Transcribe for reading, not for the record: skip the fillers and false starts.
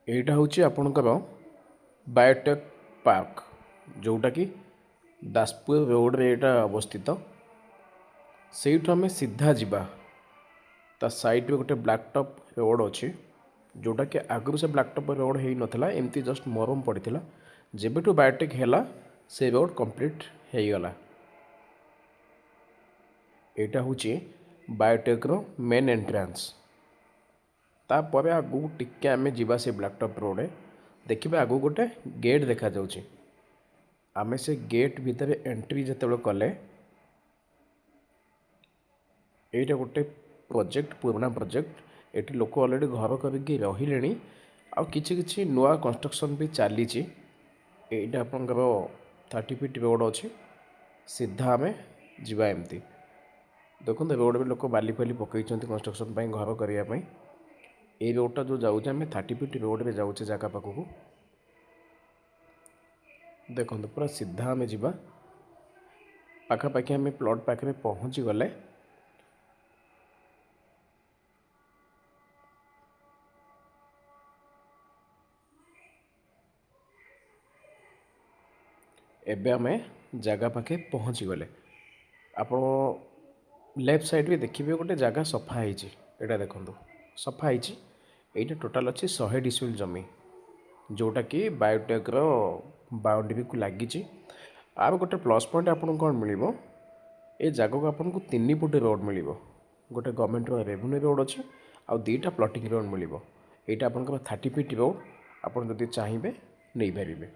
এইটা হচ্ছে ଆପଣଙ୍କର ବାୟୋଟେକ୍ ପାର୍କ ଯେଉଁଟା କି ଦାସପୁର ରୋଡ଼ରେ ଏଇଟା ଅବସ୍ଥିତ। ସେଇଠୁ ଆମେ ସିଧା ଯିବା। ତା ସାଇଡ଼ରେ ଗୋଟେ ବ୍ଲାକ୍ ଟପ୍ ରୋଡ଼ ଅଛି ଯେଉଁଟାକି ଆଗରୁ ସେ ବ୍ଲାକ୍ ଟପ୍ ରୋଡ଼ ହେଇନଥିଲା, ଏମିତି ଜଷ୍ଟ ମରମ ପଡ଼ିଥିଲା। ଯେବେଠୁ ବାୟୋଟେକ୍ ହେଲା ସେ ରୋଡ଼ କମ୍ପ୍ଲିଟ୍ ହେଇଗଲା। ଏଇଟା ହେଉଛି ବାୟୋଟେକ୍ର ମେନ୍ ଏଣ୍ଟ୍ରାନ୍ସ। तापर आगू टिके आमे जीवा से ब्लैक टॉप रोड देखिए आगू गोटे गेट देखा जाउची। आमे से गेट भितर एंट्री जते कले एटा गोटे प्रोजेक्ट पुराना प्रोजेक्ट एटी लोक ऑलरेडी घर करके रहिले आ किछि किछि नुआ कंस्ट्रक्शन भी चली। एटा आपनकर 30 फीट रोड अच्छी सीधा आमे जीवा एमती देखो रोड में लोक बाली फाली पकई कंस्ट्रक्शन घर करने। ये रोडटा जो जाऊे आम 30 फीट रोड में जाऊे जगह पाखक देखो पूरा सीधा आम जा पाखापाखि आम प्लॉट पाखे पहुँची गले एबे आम जगह पाखे पहुँची गले। आप लेफ्ट साइड भी देखिए गोटे जगह सफा होटा देखो सफा होटा टोटाल अच्छी 100 डिसमिल जमी जोटा कि बायोटेक्र बाउंड्री को लगी। आर गोटे प्लस पॉइंट आपको कौन मिल ये जगह को आपको 3 फुट रोड मिल गोटे गवर्नमेंट रेवेन्यू रोड अच्छे आ 2टा प्लॉटिंग रोड मिल। यहाँ आप 30 फीट रोड आप चाहिए नहीं पारे।